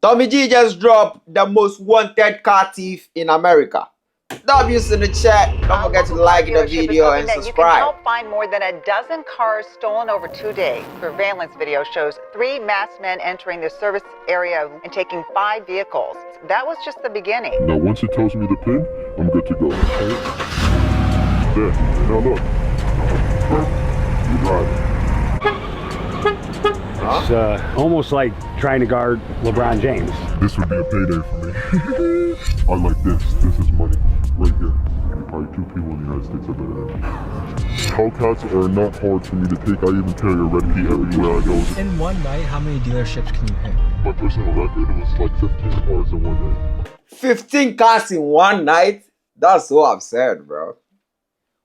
Tommy G just dropped the most wanted car thief in America. W's in the chat. Don't forget to like the video and subscribe. You can help find more than a dozen cars stolen over 2 days. Surveillance video shows 3 masked men entering the service area and taking 5 vehicles. That was just the beginning. Now, once it tells me the pin, I'm good to go. Okay? There. Now look. You're driving. It's almost like trying to guard LeBron James. This would be a payday for me. I like this. This is money. Right here. Probably 2 people in the United States have better than Hellcats are not hard for me to take. I even carry a red key everywhere I go. In one night, how many dealerships can you hit? My personal record was like 15 cars in one day. 15 cars in one night? That's so absurd, bro.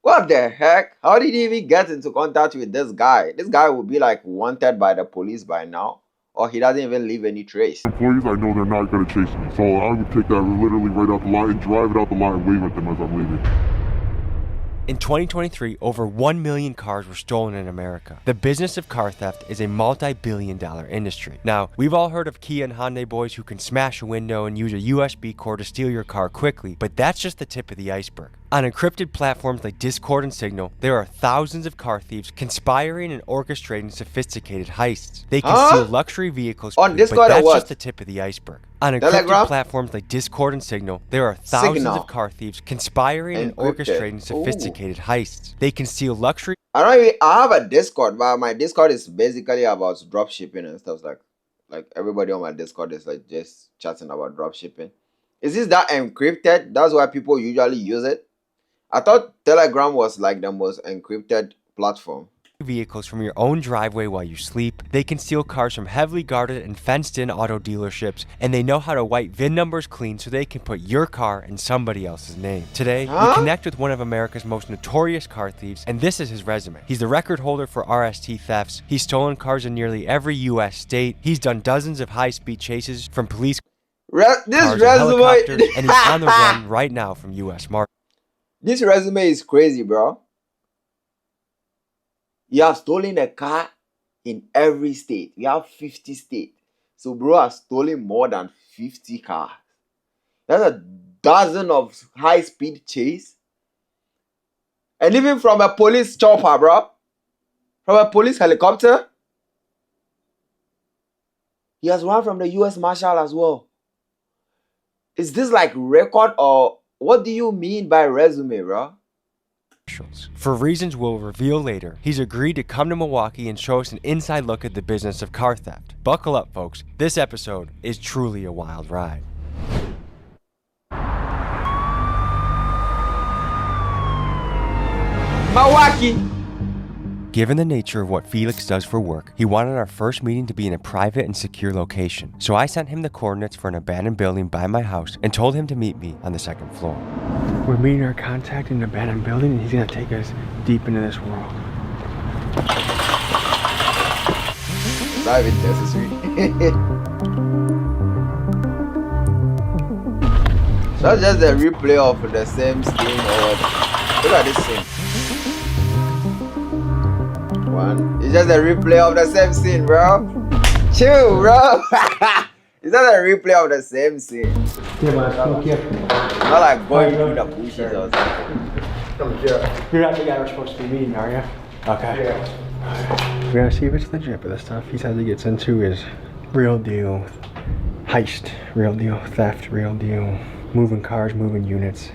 What the heck? How did he even get into contact with this guy? This guy would be like wanted by the police by now. Or he doesn't even leave any trace. Employees, I know they're not going to chase me. So I would take that literally right out the line, drive it out the line, and wave at them as I'm leaving. In 2023, over 1 million cars were stolen in America. The business of car theft is a multi-billion-dollar industry. Now, we've all heard of Kia and Hyundai boys who can smash a window and use a USB cord to steal your car quickly, but that's just the tip of the iceberg. On encrypted platforms like Discord and Signal, there are thousands of car thieves conspiring and orchestrating sophisticated heists. They can steal luxury vehicles on quickly, Discord, but that's just the tip of the iceberg. On encrypted Telegram? platforms like Discord and Signal, there are thousands of car thieves conspiring and orchestrating sophisticated heists. They can steal luxury. I have a Discord, but my Discord is basically about drop shipping and stuff like everybody on my Discord is like just chatting about drop shipping. Is this that encrypted? That's why people usually use it. I thought Telegram was like the most encrypted platform. Vehicles from your own driveway while you sleep. They can steal cars from heavily guarded and fenced-in auto dealerships, and they know how to wipe VIN numbers clean so they can put your car in somebody else's name. Today, we connect with one of America's most notorious car thieves, and this is his resume. He's the record holder for RST thefts. He's stolen cars in nearly every U.S. state. He's done dozens of high-speed chases from police cars and helicopters, and he's on the run right now from U.S. markets. This resume is crazy, bro. You have stolen a car in every state. We have 50 states. So bro has stolen more than 50 cars. That's a dozen of high-speed chase. And even from a police chopper, bro. From a police helicopter. He has run from the U.S. Marshal as well. Is this like record or what do you mean by resume, bro? For reasons we'll reveal later, he's agreed to come to Milwaukee and show us an inside look at the business of car theft. Buckle up, folks. This episode is truly a wild ride. Milwaukee! Given the nature of what Felix does for work, he wanted our first meeting to be in a private and secure location. So I sent him the coordinates for an abandoned building by my house and told him to meet me on the 2nd floor. We're meeting our contact in an abandoned building, and he's gonna take us deep into this world. Not even necessary. That's just a replay of the same scene or look at this scene. It's just a replay of the same scene, bro. Chill, bro. It's just a replay of the same scene. Not like going through the bushes or something. You're not the guy we're supposed to be meeting, are you? Okay. Yeah. We're gonna see if it's legit, but the stuff he says he gets into is real deal heist, real deal theft, real deal moving cars, moving units,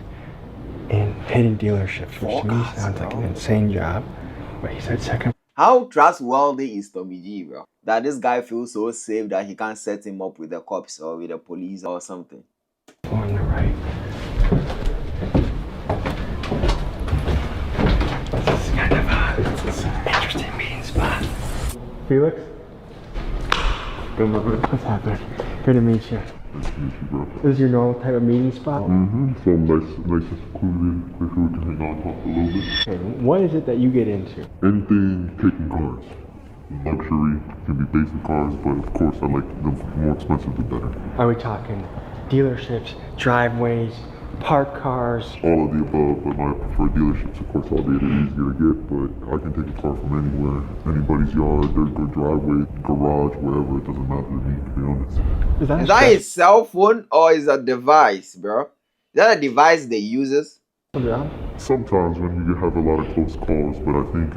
and hitting dealerships, which to me sounds like an insane job. But he said 2nd. How trustworthy is Tommy G, bro? That this guy feels so safe that he can't set him up with the cops or with the police or something. On the right. This is kind of an interesting meeting spot. Felix? What's happening? Good to meet you. Nice to meet you, bro. This is your normal type of meeting spot? So nice and secluded, place where we can hang out, talk a little bit. Okay, what is it that you get into? Anything taking cars. Luxury, can be basic cars, but of course I like the more expensive the better. Are we talking dealerships, driveways, park cars? All of the above, but my preferred dealerships, of course, albeit it's easier to get, but I can take a car from anywhere, anybody's yard, their good driveway, garage, wherever, it doesn't matter to me, to be honest. Is that his cell phone or is a device, bro? Is that a device they uses? Sometimes when you have a lot of close calls, but I think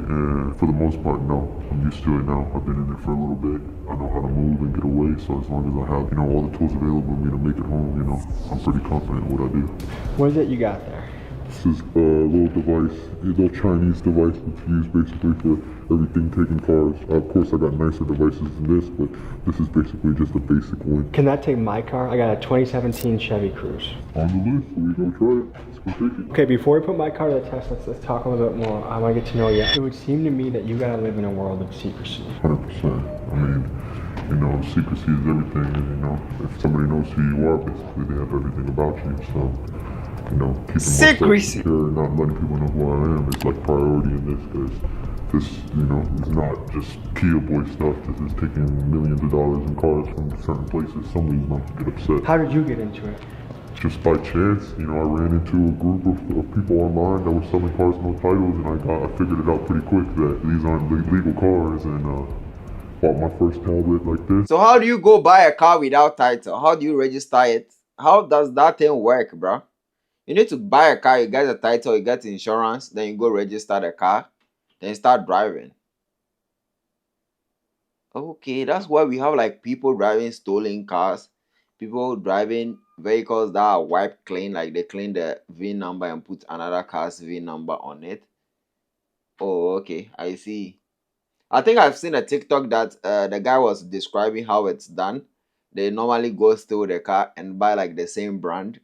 for the most part, no. I'm used to it now. I've been in there for a little bit. I know how to move and get away, so as long as I have, all the tools available to me to make it home, I'm pretty confident in what I do. What is it you got there? This is a little device, a little Chinese device that's used basically for everything taking cars. Of course, I got nicer devices than this, but this is basically just a basic one. Can that take my car? I got a 2017 Chevy Cruise. On the list, so we go try it. Let's go take it. Okay, before we put my car to the test, let's talk a little bit more. I want to get to know you. It would seem to me that you gotta live in a world of secrecy. 100%. I mean, secrecy is everything, and if somebody knows who you are, basically they have everything about you, so. Keeping secrecy. myself secure, not letting people know who I am is like priority in this, because this, is not just Kia boy stuff. This is taking millions of dollars in cars from certain places. Somebody's not to get upset. How did you get into it? Just by chance, I ran into a group of people online that were selling cars with no titles, and I figured it out pretty quick that these aren't legal cars, and bought my first tablet like this. So how do you go buy a car without title? How do you register it? How does that thing work, bro? You need to buy a car, you get a title, you get insurance, then you go register the car, then you start driving. Okay, that's why we have like people driving stolen cars, people driving vehicles that are wiped clean, like they clean the VIN number and put another car's VIN number on it. Oh, okay, I see. I think I've seen a TikTok that the guy was describing how it's done. They normally go steal the car and buy like the same brand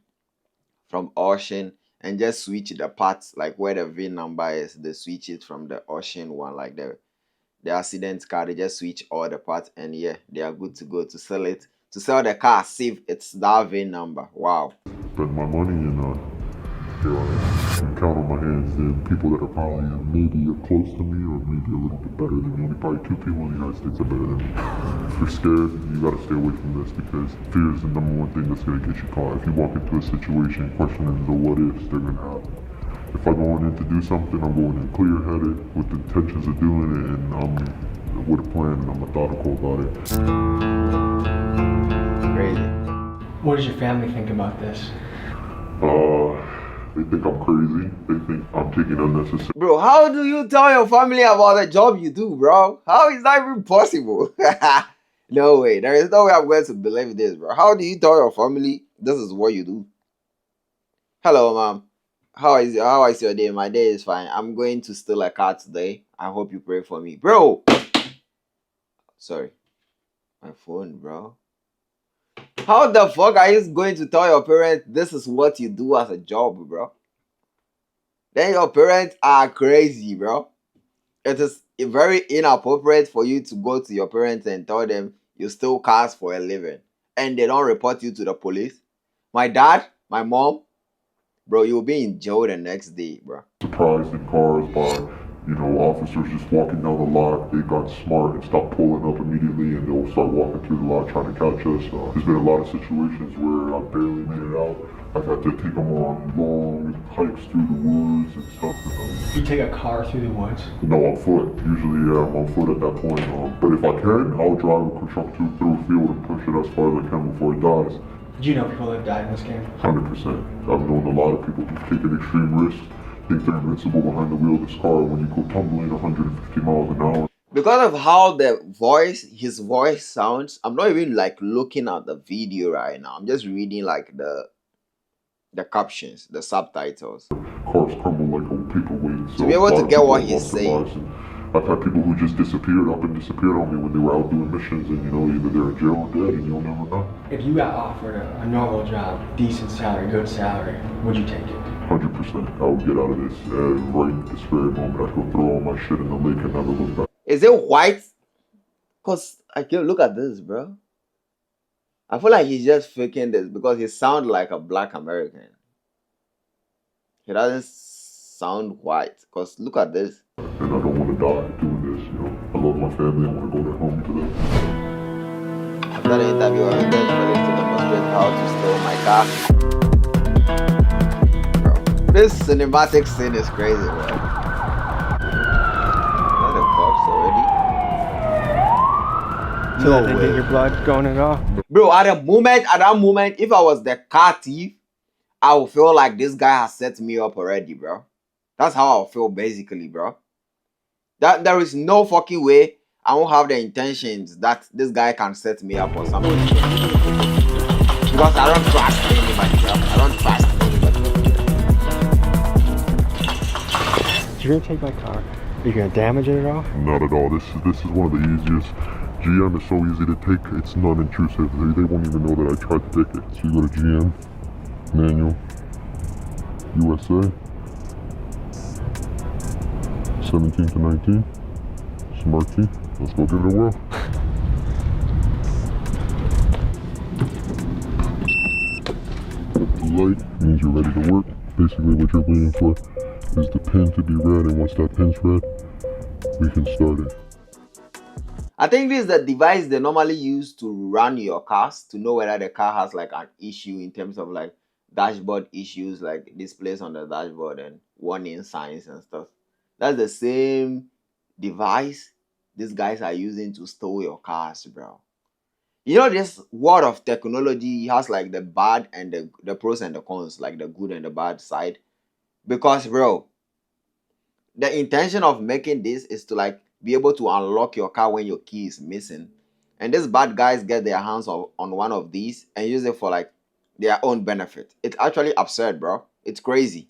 from auction and just switch the parts, like where the VIN number is, they switch it from the auction one, like the accident car, they just switch all the parts, and yeah, they are good to go to sell it, to sell the car, save it's that VIN number. Wow. Spend my money and here I am. Count on my hands the people that are probably maybe close to me or maybe a little bit better than me. Only probably 2 people in the United States are better than me. If you're scared, you gotta stay away from this, because fear is the #1 thing that's gonna get you caught. If you walk into a situation questioning the what ifs, they're gonna happen. If I'm going in to do something, I'm going in clear-headed with the intentions of doing it, and I'm with a plan, and I'm methodical about it. Crazy. What does your family think about this? They think I'm crazy. They think I'm taking unnecessary. Bro, how do you tell your family about the job you do, bro? How is that even possible? No way. There is no way I'm going to believe this, bro. How do you tell your family this is what you do? Hello, mom. How is your day? My day is fine. I'm going to steal a car today. I hope you pray for me. Bro! Sorry. My phone, bro. How the fuck are you going to tell your parents this is what you do as a job, bro? Then your parents are crazy, bro. It is very inappropriate for you to go to your parents and tell them you steal cars for a living and they don't report you to the police. My dad, my mom, bro, you'll be in jail the next day, bro. Surprised in cars by, officers just walking down the lot. They got smart and stopped pulling up immediately, and they'll start walking through the lot trying to catch us. There's been a lot of situations where I barely made it out. I've had to take them on long hikes through the woods and stuff. You take a car through the woods? No, on foot. Usually, yeah, I'm on foot at that point. But if I can, I'll drive a truck through a field and push it as far as I can before it dies. Do you know people that have died in this game? 100%. I've known a lot of people who've taken extreme risks, think they're invincible behind the wheel of this car when you go tumbling 150 miles an hour. Because of how his voice sounds, I'm not even like looking at the video right now. I'm just reading like the captions, the subtitles. Cars crumble like a paperweight. To be able to get what he's saying. I've had people who just disappeared on me when they were out doing missions, and either they're in jail or dead, and you'll never know. If you got offered a normal job, decent salary, good salary, would you take it? 100%. I would get out of this right at this very moment. I'd go throw all my shit in the lake and never look back. Is it white? Cause I can look at this, bro. I feel like he's just faking this because he sounds like a black American. He doesn't sound white. Cause look at this. And I don't want to die doing this, I love my family. I want to go back home to them. After the interview, I went to demonstrate how to steal my car. This cinematic scene is crazy, man. Not the cops already. So that didn't get your blood going at all? Bro, at that moment, if I was the car thief, I would feel like this guy has set me up already, bro. That's how I feel basically, bro. That there is no fucking way I won't have the intentions that this guy can set me up or something. Because I don't trust anybody, bro. I don't trust anybody. You're gonna take my car. Are you gonna damage it at all? Not at all. This is one of the easiest. GM is so easy to take. It's non-intrusive. They won't even know that I tried to take it. So you go to GM, manual, USA, 17 to 19, smart key. Let's go give it a whirl. The light means you're ready to work. Basically what you're waiting for is the pin to be red, and once that pin's red, we can start it. I think this is the device they normally use to run your cars to know whether the car has like an issue in terms of like dashboard issues, like displays on the dashboard and warning signs and stuff. That's the same device these guys are using to steal your cars, bro. You know, this world of technology has like the bad and the pros and the cons, like the good and the bad side. Because, bro, the intention of making this is to like be able to unlock your car when your key is missing. And these bad guys get their hands on one of these and use it for like their own benefit. It's actually absurd, bro. It's crazy.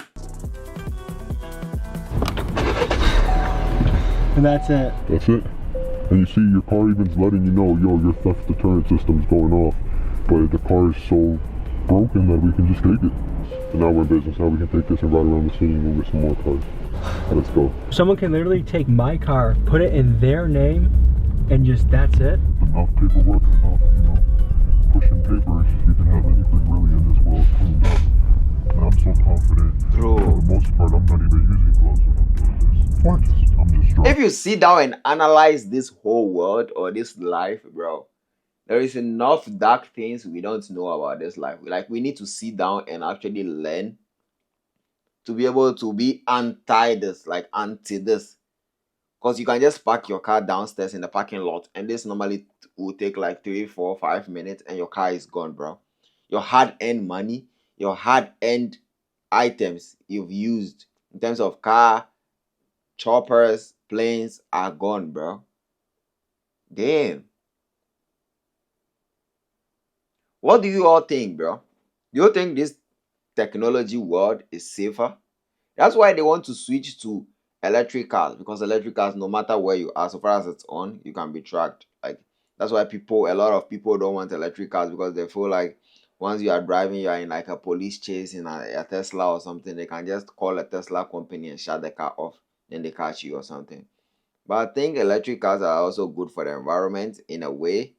And that's it. That's it. And you see your car even's letting you know, yo, your theft deterrent system's going off. But the car is so broken that we can just take it. And now we're in business. Now we can take this and ride around the city and go get some more cars. Let's go. Someone can literally take my car, put it in their name, and just that's it? Enough paperwork, enough, pushing papers. You can have anything really in this world cleaned up. And I'm so confident. Bro. For the most part, I'm not even using gloves when I'm doing this. What? I'm just drunk. If you sit down and analyze this whole world or this life, bro, there is enough dark things we don't know about this life. Like, we need to sit down and actually learn to be able to be anti this. Because you can just park your car downstairs in the parking lot, and this normally will take like 3, 4, 5 minutes, and your car is gone, bro. Your hard-earned money, your hard-earned items you've used in terms of car, choppers, planes are gone, bro. Damn. What do you all think, bro? Do you think this technology world is safer? That's why they want to switch to electric cars, because electric cars, no matter where you are, so far as it's on, you can be tracked. Like, that's why a lot of people don't want electric cars, because they feel like once you are driving, you are in like a police chase in a Tesla or something. They can just call a Tesla company and shut the car off, then they catch you or something. But I think electric cars are also good for the environment in a way.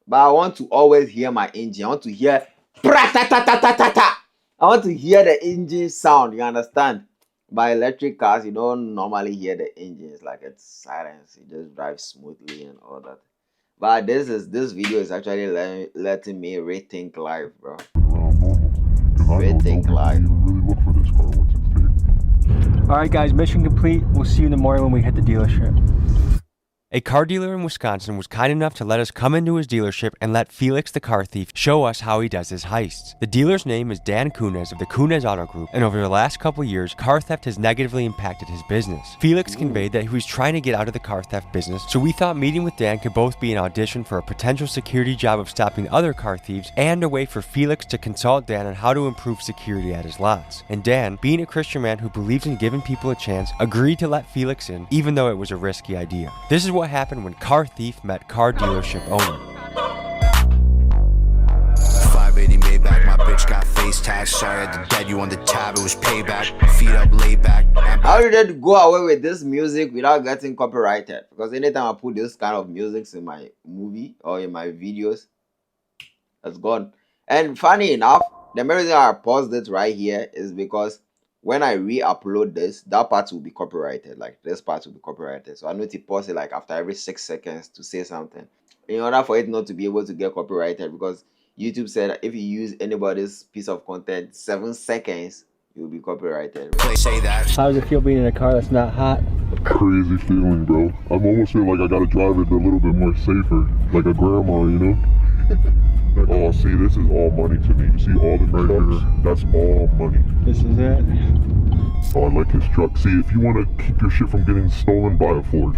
But I want to always hear my engine. I want to hear I want to hear the engine sound, you understand? By electric cars, you don't normally hear the engines, like it's silence. It just drives smoothly and all that. But this video is actually letting me rethink life, bro. Rethink life. Alright guys, mission complete. We'll see you in the morning when we hit the dealership. A car dealer in Wisconsin was kind enough to let us come into his dealership and let Felix the car thief show us how he does his heists. The dealer's name is Dan Kunez of the Kunez Auto Group, and over the last couple years, car theft has negatively impacted his business. Felix conveyed that he was trying to get out of the car theft business, so we thought meeting with Dan could both be an audition for a potential security job of stopping other car thieves and a way for Felix to consult Dan on how to improve security at his lots. And Dan, being a Christian man who believes in giving people a chance, agreed to let Felix in, even though it was a risky idea. This is what happened when car thief met car dealership owner. 580 Maybach, my bitch got face tags. Sorry at the dead, you on the tab, it was payback. Feet up, laid back. How did they go away with this music without getting copyrighted? Because anytime I put this kind of music in my movie or in my videos, it's gone. And funny enough, the main reason I paused it right here is because when I re-upload this, that part will be copyrighted. Like, this part will be copyrighted. So I need to pause it like after every 6 seconds to say something, in order for it not to be able to get copyrighted, because YouTube said that if you use anybody's piece of content 7 seconds, you'll be copyrighted, bro. Play say that. How does it feel being in a car that's not hot? Crazy feeling, bro. I'm almost feel like I gotta drive it a little bit more safer, like a grandma, you know? Oh, see, this is all money to me. You see all the right here? That's all money. This is it. Oh, I like his truck. See, if you want to keep your shit from getting stolen, buy a Ford.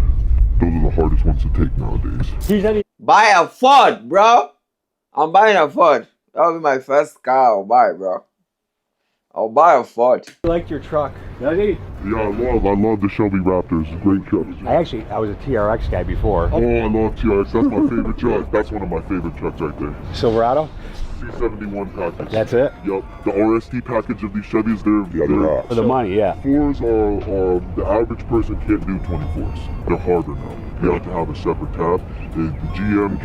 Those are the hardest ones to take nowadays. Buy a Ford, bro. I'm buying a Ford. That'll be my first car I'll buy, bro. I'll buy a Ford. I liked your truck. Yeah, I love the Shelby Raptors. Great truck. I was a TRX guy before. Oh, I love TRX. That's my favorite truck. That's one of my favorite trucks right there. Silverado? C71 package. That's it? Yep. The RST package of these Chevys, they're hot. For the money, yeah. 4s are the average person can't do 24s. They're harder now. You have to have a separate tab. The GM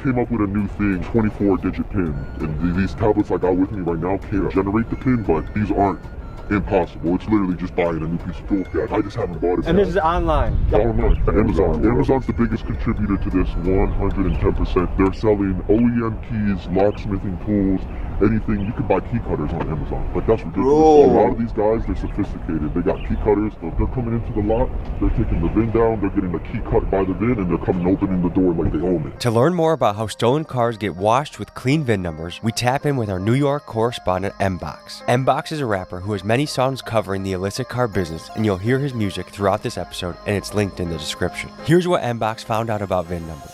came up with a new thing, 24-digit pin. And these tablets I got with me right now can't generate the pin, but these aren't impossible. It's literally just buying a new piece of tool kit. I just haven't bought it. And this is online. Online. Amazon. Amazon's the biggest contributor to this, 110%. They're selling OEM keys, locksmithing tools, anything. You can buy key cutters on Amazon. Like, that's ridiculous. Bro. A lot of these guys, they're sophisticated. They got key cutters. They're coming into the lot. They're taking the VIN down. They're getting the key cut by the VIN, and they're coming opening the door like they own it. To learn more about how stolen cars get washed with clean VIN numbers, we tap in with our New York correspondent Mbox. Mbox is a rapper who has many songs covering the illicit car business, and you'll hear his music throughout this episode, and it's linked in the description. Here's what Mbox found out about VIN numbers.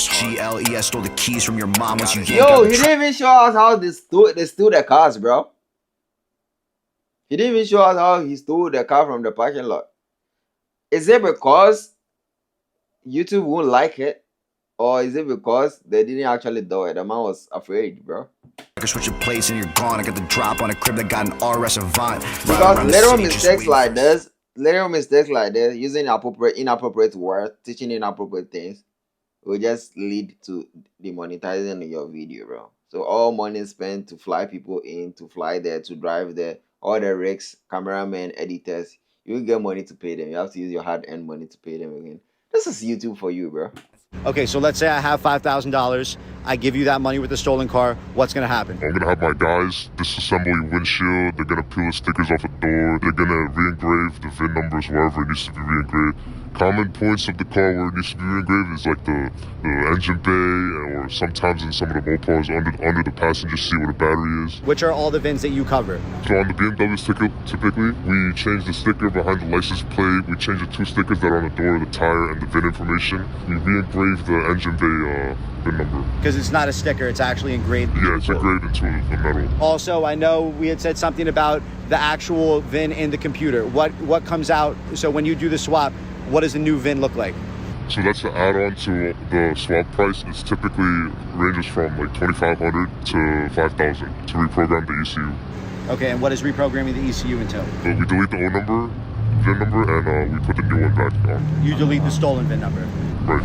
GLES stole the keys from your mom once you yanked Yo, out he the didn't even show us how they stole the cars, bro. He didn't even show us how he stole the car from the parking lot. Is it because YouTube won't like it? Or is it because they didn't actually do it? The man was afraid, bro. I switch your place and you're gone. I got the drop on a crib that got an RS Avant. Because little mistakes like this, using inappropriate words, teaching inappropriate things, will just lead to demonetizing your video, bro. So all money spent to fly people in, to fly there, to drive there, all the rigs, cameramen, editors, you get money to pay them. You have to use your hard-earned money to pay them again. This is YouTube for you, bro. Okay, so let's say I have $5,000. I give you that money with the stolen car. What's gonna happen? I'm gonna have my guys disassemble your windshield. They're gonna peel the stickers off the door. They're gonna re-engrave the VIN numbers wherever it needs to be re-engraved. Common points of the car where it needs to be re-engraved is like the engine bay, or sometimes in some of the Mopars under the passenger seat where the battery is. Which are all the VINs that you cover? So on the BMW sticker, typically, we change the sticker behind the license plate. We change the 2 stickers that are on the door, the tire, and the VIN information. We re-engrave the engine bay VIN number. Because it's not a sticker, it's actually engraved. Yeah, it's engraved into the metal. Also, I know we had said something about the actual VIN in the computer. What comes out, so when you do the swap, what does the new VIN look like? So that's the add-on to the swap price. It's typically ranges from like $2,500 to $5,000 to reprogram the ECU. Okay, and what is reprogramming the ECU entail? So we delete the old number, VIN number, and we put the new one back on. You delete the stolen VIN number. Right.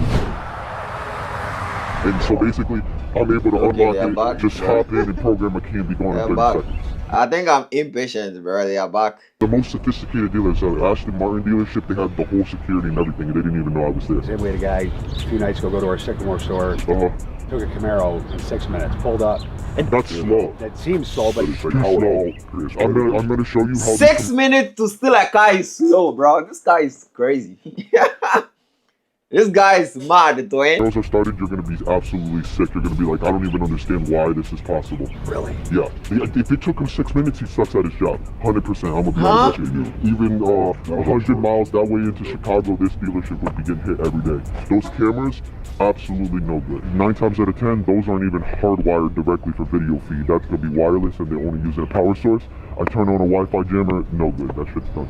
And so basically, I'm able to unlock it, just hop in and program a key and be gone in 30 seconds. I think I'm impatient, bro. They are back. The most sophisticated dealers, Aston Martin dealership, they had the whole security and everything, and they didn't even know I was there. We had a guy a few nights ago go to our Sycamore store, took a Camaro in 6 minutes, pulled up. And that's slow. That seems slow, but it's too slow. I'm gonna show you how 6 minutes to steal a car is slow, bro. This guy is crazy. This guy is mad, twin. Girls are started, you're gonna be absolutely sick. You're gonna be like, I don't even understand why this is possible. Really? Yeah. If it took him 6 minutes, he sucks at his job. 100%. I'm gonna be honest with you. Even 100 miles that way into Chicago, this dealership would be getting hit every day. Those cameras, absolutely no good. 9 times out of 10, those aren't even hardwired directly for video feed. That's gonna be wireless, and they're only using a power source. I turn on a Wi-Fi jammer, no good. That shit's done.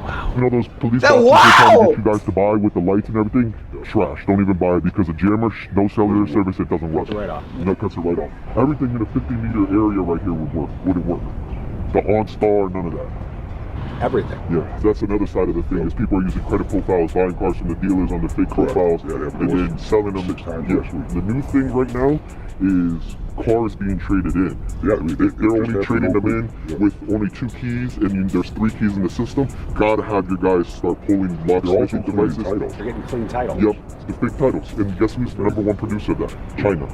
Wow. You know those police boxes they're trying to get you guys to buy with the lights and everything? Trash. Don't even buy it because a jammer, no cellular service, it doesn't work. Right off. No, cuts it right off. Everything in a 50-meter area right here wouldn't work. The OnStar, none of that. Everything. Yeah, that's another side of the thing is people are using credit profiles, buying cars from the dealers on the fake profiles, and then selling them. The new thing right now is cars being traded in. Yeah, they're only trading them in with only 2 keys, and there's 3 keys in the system. Gotta have your guys start pulling locksmithing devices. They're getting clean titles. Yep, the fake titles. And guess who's the #1 producer of that? China.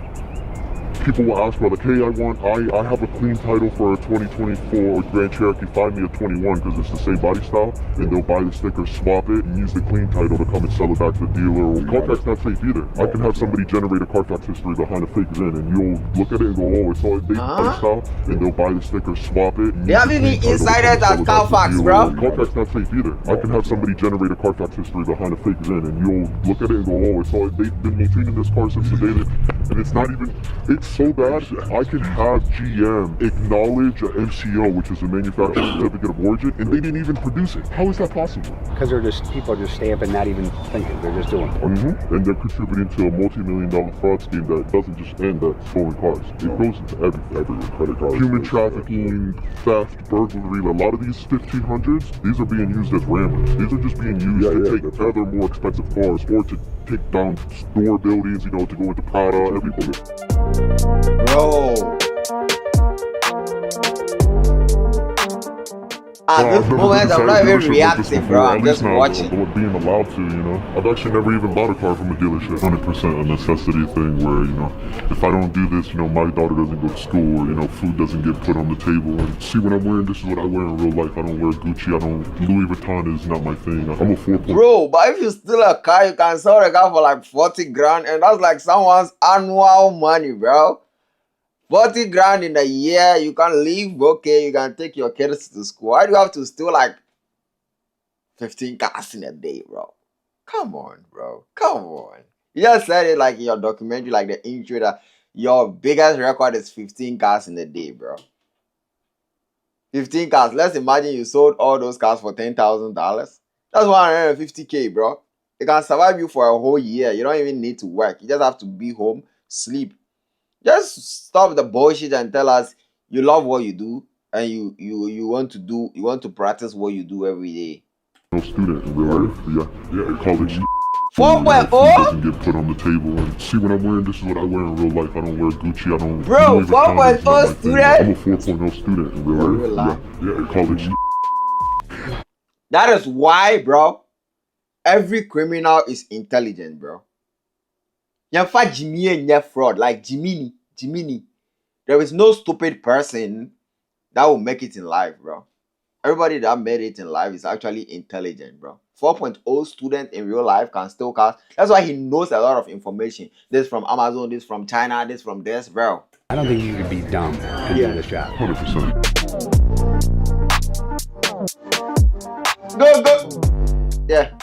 people will ask me like, hey, I have a clean title for a 2024 Grand Cherokee, find me a 21 because it's the same body style, and they'll buy the sticker, swap it, and use the clean title to come and sell it back to the dealer. Carfax not safe either. I can have somebody generate a Carfax history behind a fake VIN, and you'll look at it and go, oh, it's all body style, and they'll buy the sticker, swap it, and They have even insiders at Carfax, bro. Carfax not safe either. I can have somebody generate a Carfax history behind a fake VIN, and you'll look at it and go, oh, it's all they've been maintaining this car since the day that, and it's not even. It's so bad. I can have GM acknowledge a MCO, which is a manufacturer certificate of origin, and they didn't even produce it. How is that possible? Because people are just stamping, not even thinking. They're just doing it. And they're contributing to a multi-million-dollar fraud scheme that doesn't just end at stolen cars. It goes into every credit card. Human trafficking, theft, burglary. A lot of these 1500s, these are being used as rammers. These are just being used to take other more expensive cars or to take down store buildings, you know, to go into Prada, everybody. Bro. At this moment, I'm not even reacting, bro. I'm just watching. But being allowed to, you know. I've actually never even bought a car from a dealership. 100% a necessity thing where, you know, if I don't do this, you know, my daughter doesn't go to school, or, you know, food doesn't get put on the table. And see, when I'm wearing, this is what I wear in real life. I don't wear Gucci. Louis Vuitton is not my thing. I'm a 4 point. Bro, but if you steal a car, you can sell the car for like 40 grand, and that's like someone's annual money, bro. 40 grand in a year, you can leave, okay, you can take your kids to school. Why do you have to steal like 15 cars in a day, bro? Come on, bro. Come on. You just said it like in your documentary, like the intro, that your biggest record is 15 cars in a day, bro. 15 cars. Let's imagine you sold all those cars for $10,000. That's $150K, bro. It can survive you for a whole year. You don't even need to work. You just have to be home, sleep. Just stop the bullshit and tell us you love what you do and you want to practice what you do every day. No student in real life, yeah, college. 4.0 doesn't get put on the table. And see, when I'm wearing, this is what I wear in real life. I don't wear Gucci. I don't. Bro, 4.0 student. I'm a 4.0 student in real life. Yeah, college. That is why, bro. Every criminal is intelligent, bro. Yamfa Jimmy and fraud like Jiminy. There is no stupid person that will make it in life, bro. Everybody that made it in life is actually intelligent, bro. 4.0 student in real life can steal cars. That's why he knows a lot of information. This from Amazon, this from China, this from this, bro. I don't think you could be dumb to do this job. 100%. Go. Yeah.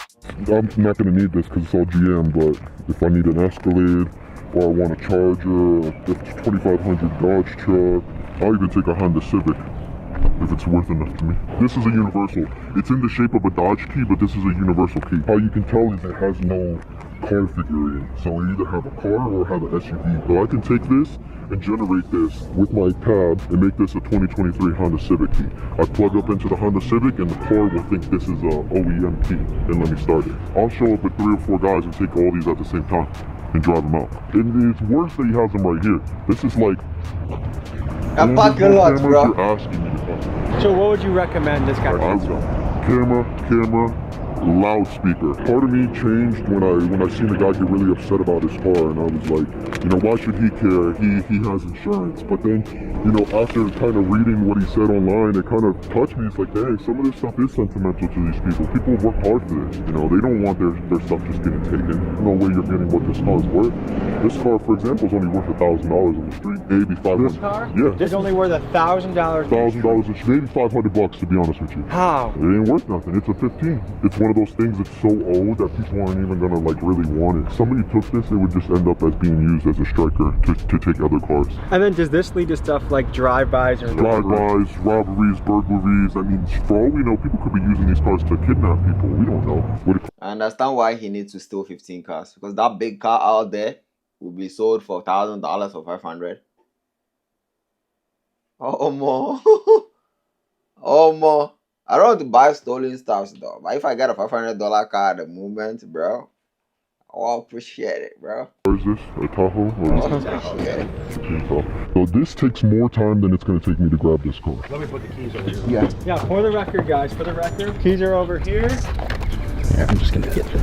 I'm not gonna need this because it's all GM, but if I need an Escalade or I want a Charger, if it's 2500 Dodge truck, I'll even take a Honda Civic if it's worth enough to me. This is a universal. It's in the shape of a Dodge key, but this is a universal key. How you can tell is it has no car figure in. So I either have a car or have an SUV. So I can take this and generate this with my tab and make this a 2023 Honda Civic key. I plug up into the Honda Civic and the car will think this is a OEM key and let me start it. I'll show up with 3 or 4 guys and take all these at the same time and drive them out. And it's worse that he has them right here. This is like a parking lot, bro. You're asking me to find. So what would you recommend this guy? Camera, loudspeaker. Part of me changed when I seen a guy get really upset about his car, and I was like, you know, why should he care? He has insurance. But then, you know, after kind of reading what he said online, it kind of touched me. It's like, dang, some of this stuff is sentimental to these people. People work hard for this. You know, they don't want their stuff just getting taken. No way you're getting what this car's worth. This car, for example, is only worth $1,000 on the street. Maybe $500. This car? Yeah. It's only worth $1,000. $1,000, maybe $500 to be honest with you. How? It ain't worth nothing. It's a 15. It's one of those things that's so old that people aren't even gonna like really want it. Somebody took this, it would just end up as being used as a striker to take other cars. And then does this lead to stuff like drive-bys or drive-bys, robberies, burglaries? I mean, for all we know, people could be using these cars to kidnap people. We don't know. I understand why he needs to steal 15 cars, because that big car out there will be sold for $1,000 or $500. Oh more. Oh more. I don't want to buy stolen stuff though, but if I get a $500 car at the moment, bro, I'll appreciate it, bro. Or is this a Tahoe? Or is Yeah. So this takes more time than it's going to take me to grab this car. Let me put the keys over here. Yeah, for the record, guys, for the record, keys are over here. Yeah, I'm just gonna get it.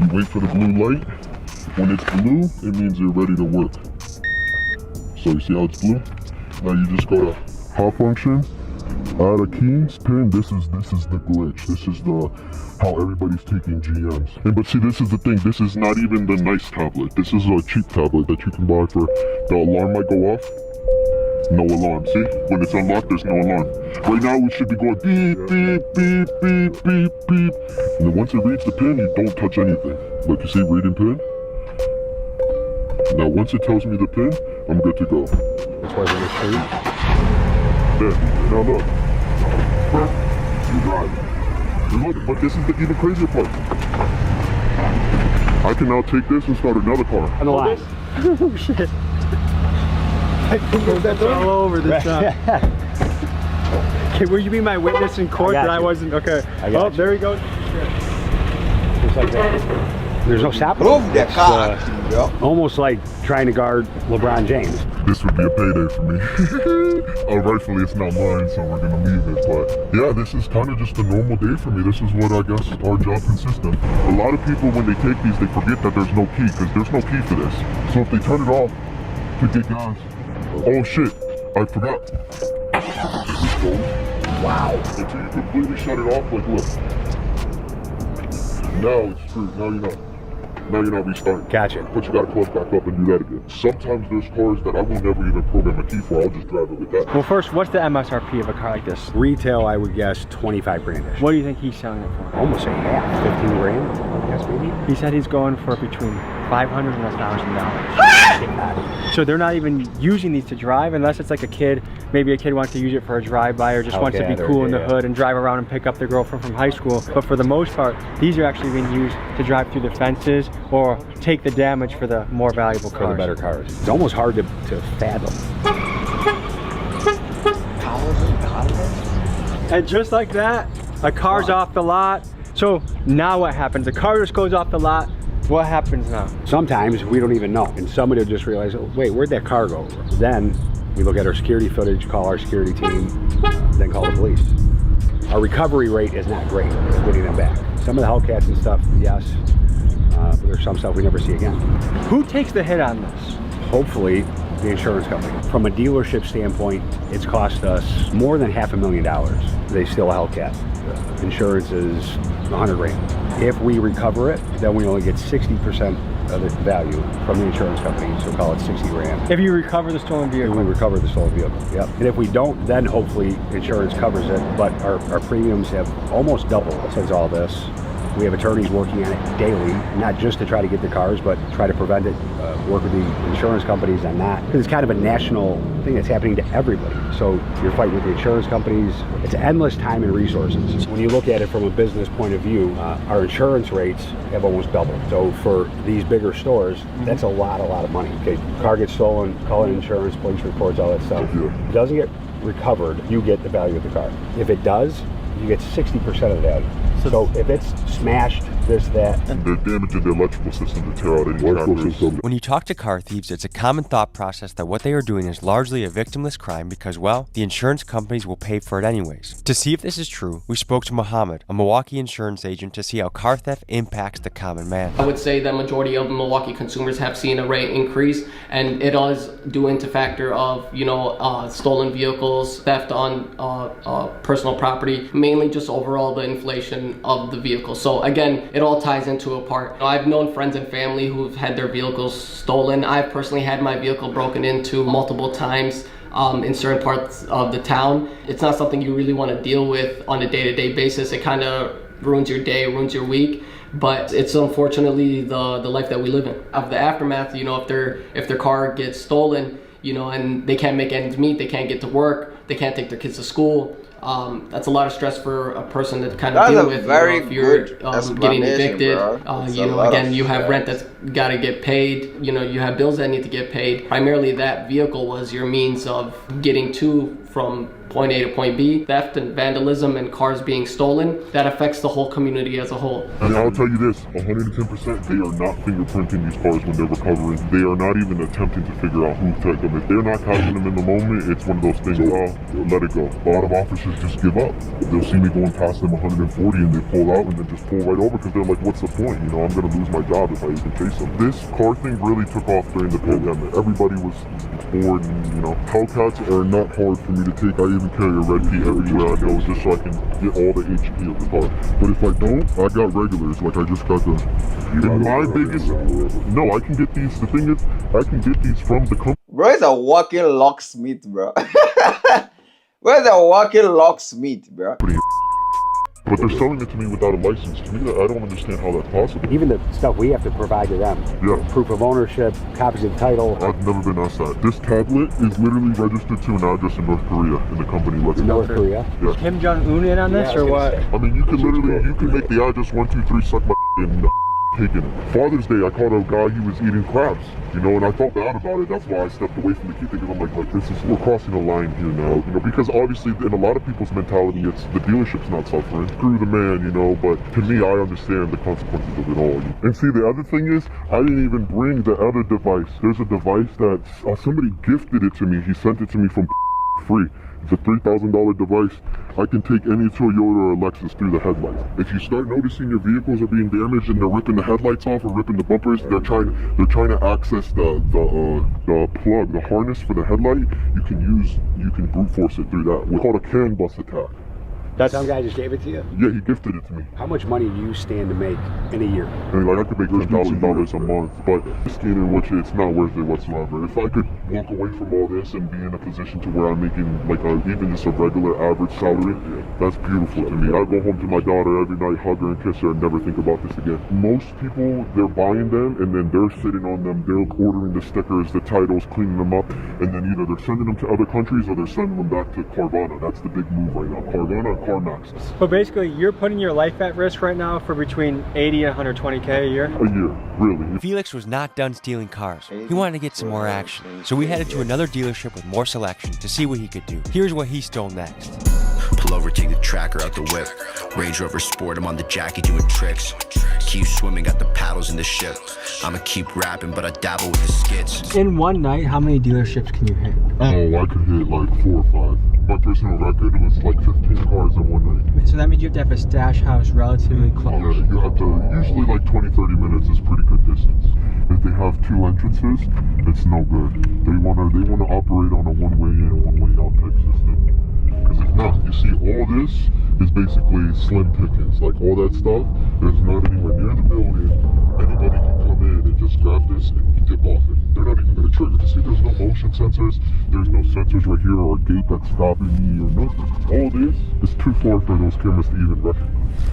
You wait for the blue light. When it's blue, it means you're ready to work. So you see how it's blue? Now you just go to hot function, add a keys pin. This is the glitch. This is how everybody's taking GMs. And but see, this is the thing. This is not even the nice tablet. This is a cheap tablet that you can buy for. The alarm might go off. No alarm. See, when it's unlocked, there's no alarm. Right now, we should be going beep beep beep beep beep beep. And then once it reads the pin, you don't touch anything. Look, you see, reading pin. Now, once it tells me the pin, I'm good to go. Which was in the street? There. Now look. You drive. And look, but this is the even crazier part. I can now take this and start another car. On the line. Oh shit. That's all over this time. Okay, will you be my witness in court that I wasn't? Okay. Oh, there he goes. Just like that. There's no stopping. Move the car. Almost like trying to guard LeBron James. This would be a payday for me. Rightfully it's not mine, so we're gonna leave it. But yeah, this is kind of just a normal day for me. This is what I guess our job consists of. A lot of people, when they take these, they forget that there's no key, because there's no key for this. So if they turn it off to get gas, oh shit, I forgot. Wow. Until you completely shut it off, like look. Now it's screwed. Now you're not restarting. Gotcha. But you gotta close back up and do that again. Sometimes there's cars that I will never even program a key for. I'll just drive it with that. Well, first, what's the MSRP of a car like this? Retail, I would guess 25 grand-ish. What do you think he's selling it for? Almost a half, 15 grand, I guess maybe. He said he's going for between $500 and $1,000. So they're not even using these to drive unless it's like a kid. Maybe a kid wants to use it for a drive-by or just wants to be cool in the hood and drive around and pick up their girlfriend from high school. But for the most part, these are actually being used to drive through the fences or take the damage for the more valuable cars. For the better cars. It's almost hard to fathom. And just like that, a car's off the lot. So now what happens? The car just goes off the lot. What happens now? Sometimes we don't even know. And somebody will just realize, oh, wait, where'd that car go? Then we look at our security footage, call our security team, then call the police. Our recovery rate is not great at getting them back. Some of the Hellcats and stuff, yes. But there's some stuff we never see again. Who takes the hit on this? Hopefully, the insurance company. From a dealership standpoint, it's cost us more than $500,000. They steal a Hellcat. Insurance is 100 grand. If we recover it, then we only get 60% of the value from the insurance company, so call it 60 grand. If you recover the stolen vehicle? If we recover the stolen vehicle, yep. And if we don't, then hopefully insurance covers it, but our premiums have almost doubled since all this. We have attorneys working on it daily, not just to try to get the cars, but try to prevent it, work with the insurance companies on that. Because it's kind of a national thing that's happening to everybody. So you're fighting with the insurance companies. It's endless time and resources. When you look at it from a business point of view, our insurance rates have almost doubled. So for these bigger stores, that's a lot of money. Okay, car gets stolen, call in insurance, police reports, all that stuff. If it doesn't get recovered, you get the value of the car. If it does, you get 60% of the value. So if it's smashed, this, that. They're damaging the electrical system to tear out any cameras. When you talk to car thieves, it's a common thought process that what they are doing is largely a victimless crime because, well, the insurance companies will pay for it anyways. To see if this is true, we spoke to Muhammad, a Milwaukee insurance agent, to see how car theft impacts the common man. I would say that majority of Milwaukee consumers have seen a rate increase, and it is due into factor of, stolen vehicles, theft on personal property, mainly just overall the inflation of the vehicle. So again, it all ties into a part. I've known friends and family who've had their vehicles stolen. I've personally had my vehicle broken into multiple times in certain parts of the town. It's not something you really want to deal with on a day-to-day basis. It kind of ruins your day, ruins your week. But it's unfortunately the life that we live in. Of the aftermath, if their car gets stolen, and they can't make ends meet, they can't get to work, they can't take their kids to school. That's a lot of stress for a person to kind of deal with. If you're getting evicted, again, you have rent that's got to get paid. You have bills that need to get paid. Primarily, that vehicle was your means of getting to from point A to point B, theft and vandalism and cars being stolen, that affects the whole community as a whole. And I'll tell you this, 110%, they are not fingerprinting these cars when they're recovering. They are not even attempting to figure out who took them. If they're not catching them in the moment, it's one of those things, let it go. A lot of officers just give up. They'll see me going past them 140 and they pull out and then just pull right over because they're like, what's the point? You know, I'm going to lose my job if I even chase them. This car thing really took off during the pandemic. Everybody was bored and, you know, Hellcats are not hard for me to take. I even carry a red key everywhere I go just so I can get all the HP of the car. But if I don't, I got regulars. Like I just got the, my biggest, no, I can get these, the thing is, I can get these from the company. Bro is a walking locksmith, bro. Bro is a walking locksmith, bro. But they're selling it to me without a license. To me, I don't understand how that's possible. Even the stuff we have to provide to them. Yeah. Proof of ownership, copies of title. I've never been asked that. This tablet is literally registered to an address in North Korea, and the company lets it. North Korea? Yeah. Kim Jong-un in on this or what? I mean, you can literally, you can make the address 123 suck my and taking it. Father's Day, I caught a guy, he was eating crabs, you know, and I felt bad about it. That's why I stepped away from the key because I'm like, this is, we're crossing a line here now, you know, because obviously in a lot of people's mentality, it's the dealership's not suffering. Screw the man, you know, but to me, I understand the consequences of it all. And see, the other thing is, I didn't even bring the other device. There's a device that somebody gifted it to me. He sent it to me from free. It's a $3,000 device. I can take any Toyota or Lexus through the headlights. If you start noticing your vehicles are being damaged and they're ripping the headlights off or ripping the bumpers, they're trying to access the plug, the harness for the headlight. You can brute force it through that. We call it a CAN bus attack. Some guy just gave it to you? Yeah, he gifted it to me. How much money do you stand to make in a year? I mean, like I could make $10,000 a month, but risking in which it's not worth it whatsoever. If I could walk away from all this and be in a position to where I'm making like even just a regular average salary, that's beautiful to me. I go home to my daughter every night, hug her and kiss her and never think about this again. Most people, they're buying them and then they're sitting on them, they're ordering the stickers, the titles, cleaning them up, and then either they're sending them to other countries or they're sending them back to Carvana. That's the big move right now. Carvana, CarMax. But basically, you're putting your life at risk right now for between 80 and 120K a year? A year, really. Felix was not done stealing cars. He wanted to get some more action. So we headed to another dealership with more selection to see what he could do. Here's what he stole next. Pull over, take the tracker out the whip. Range Rover Sport, I'm on the Jackie doing tricks. Keep swimming, got the paddles in the ship. I'ma keep rapping, but I dabble with the skits. In one night, how many dealerships can you hit? Oh, I could hit like 4 or 5. My personal record was like 15 cars in one night. So that means you have to have a stash house relatively close. Yeah, you have to, usually like 20-30 minutes is pretty good distance. If they have 2 entrances, it's no good. They wanna operate on a one-way in, one-way out type system. Because if not, you see all this is basically slim pickings. Like all that stuff, there's not anywhere near the building. Anybody can come in and just grab this and dip off it. They're not even going to trigger. See, there's no motion sensors. There's no sensors right here or a gate that's stopping me or nothing. All this is too far for those cameras to even recognize.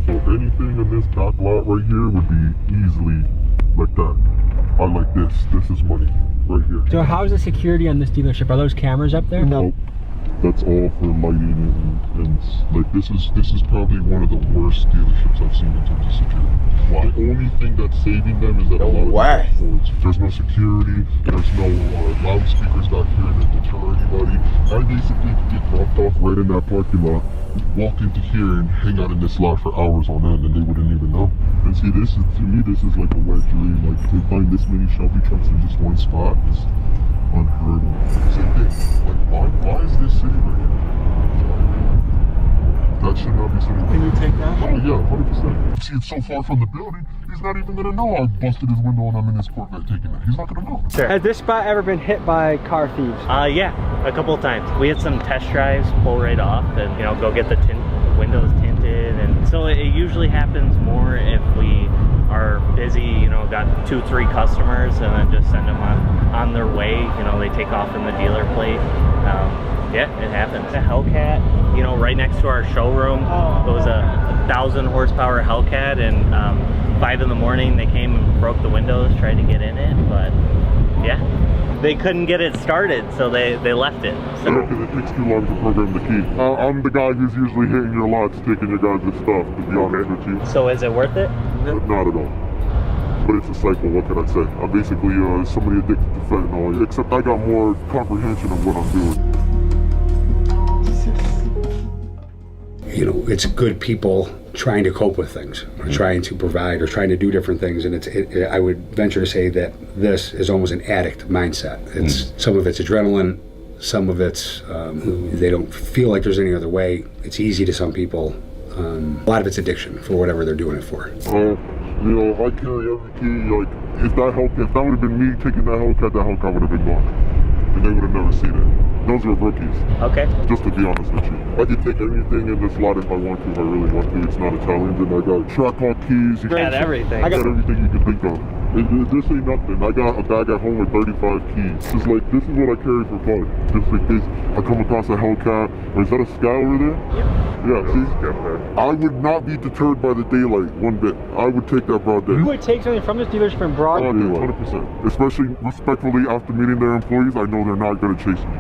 So anything in this back lot right here would be easily like that. I like this. This is money right here. So how's the security on this dealership? Are those cameras up there? No. That's all for lighting and like this is probably one of the worst dealerships I've seen in terms of security. Wow. The only thing that's saving them is that a lot of these there's no security, there's no loudspeakers back here to deter anybody. I basically get dropped off right in that parking lot, walk into here and hang out in this lot for hours on end and they wouldn't even know. And see, this is, to me, this is like a wet dream. Like to find this many Shelby trucks in just one spot is unheard of. Same thing. Like why is this sitting right here? That should not be sitting. Can you take that? Oh yeah, 100%. See, it's so far from the building, he's not even gonna know I busted his window and I'm in his Corvette taking that. He's not gonna know. Sure. Has this spot ever been hit by car thieves? Yeah, a couple of times. We had some test drives pull right off and, you know, go get the windows tinted. And so it usually happens more if we are busy, you know, got 2-3 customers and then just send them on their way. You know, they take off in the dealer plate. Yeah, it happens. A Hellcat, you know, right next to our showroom. It was a 1,000 horsepower Hellcat, and 5 in the morning they came and broke the windows, tried to get in it, but yeah, they couldn't get it started, so they left it. So. Yeah, because it takes too long to program the key. I'm the guy who's usually hitting your lots, taking your guys' stuff, to be honest with you. So is it worth it? Not at all. But it's a cycle, what can I say? I'm basically somebody addicted to fentanyl, except I got more comprehension of what I'm doing. you know, it's good people trying to cope with things, or trying to provide, or trying to do different things. And I would venture to say that this is almost an addict mindset. It's some of it's adrenaline, some of it's they don't feel like there's any other way. It's easy to some people. A lot of it's addiction for whatever they're doing it for. You know, I carry every key. Like, if that would have been me taking that Hellcat would have been gone, and they would have never seen it. Those are rookies. Okay. Just to be honest with you. I can take anything in this lot if I want to, if I really want to. It's not a challenge. And I got track hawk keys. You got everything. I got everything you can think of. This ain't nothing. I got a bag at home with 35 keys. This is what I carry for fun. Just in case I come across a Hellcat. Or is that a Scout over there? Yep. Yeah, see? I would not be deterred by the daylight one bit. I would take that broad day. You would take something from this dealership in broad daylight? 100%. Especially respectfully after meeting their employees, I know they're not going to chase me.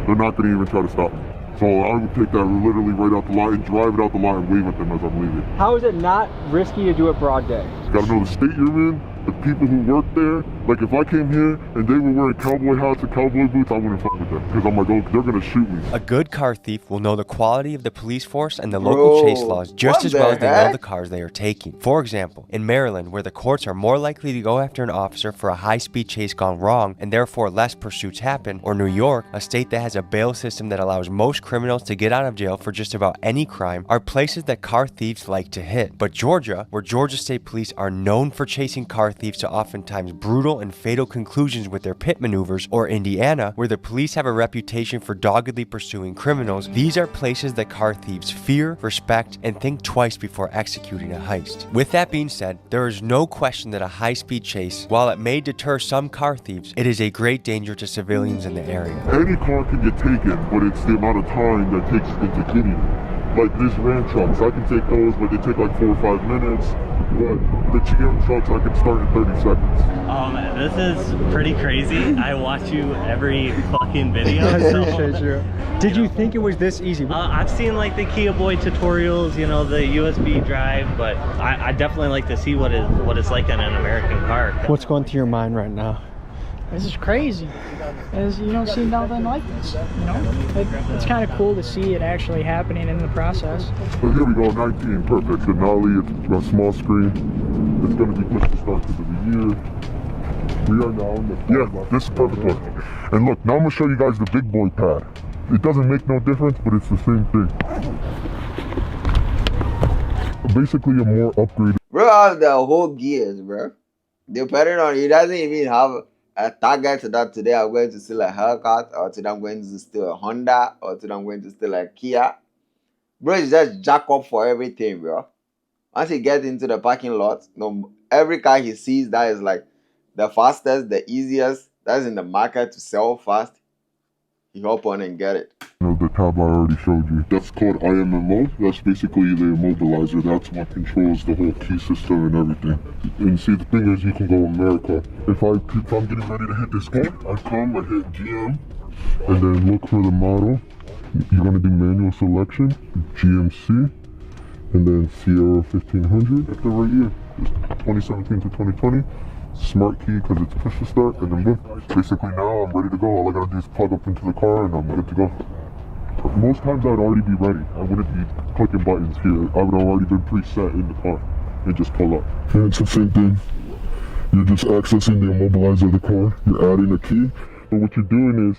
They're not going to even try to stop me. So I would take that literally right out the lot and drive it out the lot and wave at them as I'm leaving. How is it not risky to do it broad day? You gotta know the state you're in, the people who work there. Like if I came here and they were wearing cowboy hats and cowboy boots, I wouldn't fuck with them. Because I'm like, oh, they're gonna shoot me. A good car thief will know the quality of the police force and the local chase laws just as well as they know the cars they are taking. For example, in Maryland, where the courts are more likely to go after an officer for a high-speed chase gone wrong and therefore less pursuits happen, or New York, a state that has a bail system that allows most criminals to get out of jail for just about any crime, are places that car thieves like to hit. But Georgia, where Georgia State Police are known for chasing car thieves to oftentimes brutal and fatal conclusions with their pit maneuvers, or Indiana, where the police have a reputation for doggedly pursuing criminals, these are places that car thieves fear, respect, and think twice before executing a heist. With that being said, there is no question that a high-speed chase, while it may deter some car thieves, it is a great danger to civilians in the area. Any car can get taken, but it's the amount of time that takes into getting it. Like these Ram trucks, I can take those, but they take like 4 or 5 minutes. But the GM trucks, I can start in 30 seconds. This is pretty crazy. I watch you every fucking video. Did you think it was this easy? I've seen like the Kia Boy tutorials, you know, the USB drive, but I definitely like to see what it's like on an American car. What's going through your mind right now? This is crazy. You don't see nothing like this, you know? It's kind of cool to see it actually happening in the process. So here we go, 19, perfect. Denali, it's a small screen. It's going to be quick to start to the year. We are now in the this is perfect one. And look, now I'm going to show you guys the big boy pad. It doesn't make no difference, but it's the same thing. Basically a more upgraded. Bro has the whole gears, bro. Depending on, he doesn't even have a target that today I'm going to steal a Hellcat, or today I'm going to steal a Honda, or today I'm going to steal a Kia. Bro, it's just jack up for everything, bro. Once he gets into the parking lot, every car he sees that is like the fastest, the easiest, that's in the market to sell fast, he hop on and get it. The tab I already showed you, that's called IMMO. That's basically the immobilizer. That's what controls the whole key system and everything. And see, the thing is, you can go America. If I'm getting ready to hit this car, I hit GM, and then look for the model. You're gonna do manual selection, GMC, and then Sierra 1500 at the right year, 2017 to 2020. Smart key because it's push to start, and then boom. Basically now I'm ready to go. All I gotta do is plug up into the car and I'm good to go. Most times I'd already be ready. I wouldn't be clicking buttons here. I would have already been preset in the car and just pull up. And it's the same thing. You're just accessing the immobilizer of the car. You're adding a key. But what you're doing is,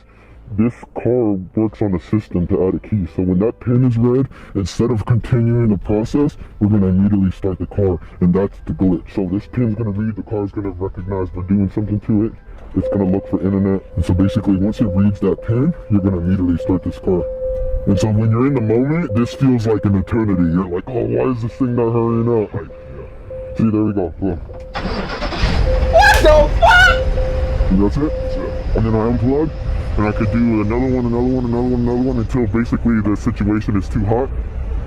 this car works on a system to add a key. So when that pin is read, instead of continuing the process, we're going to immediately start the car. And that's the glitch. So this pin's going to read, the car's going to recognize we're doing something to it. It's going to look for internet. And so basically, once it reads that pin, you're going to immediately start this car. And so when you're in the moment, this feels like an eternity. You're like, oh, why is this thing not hurrying up? See, there we go. Look. What the fuck? And that's it. And then I unplug. And I could do another one until basically the situation is too hot.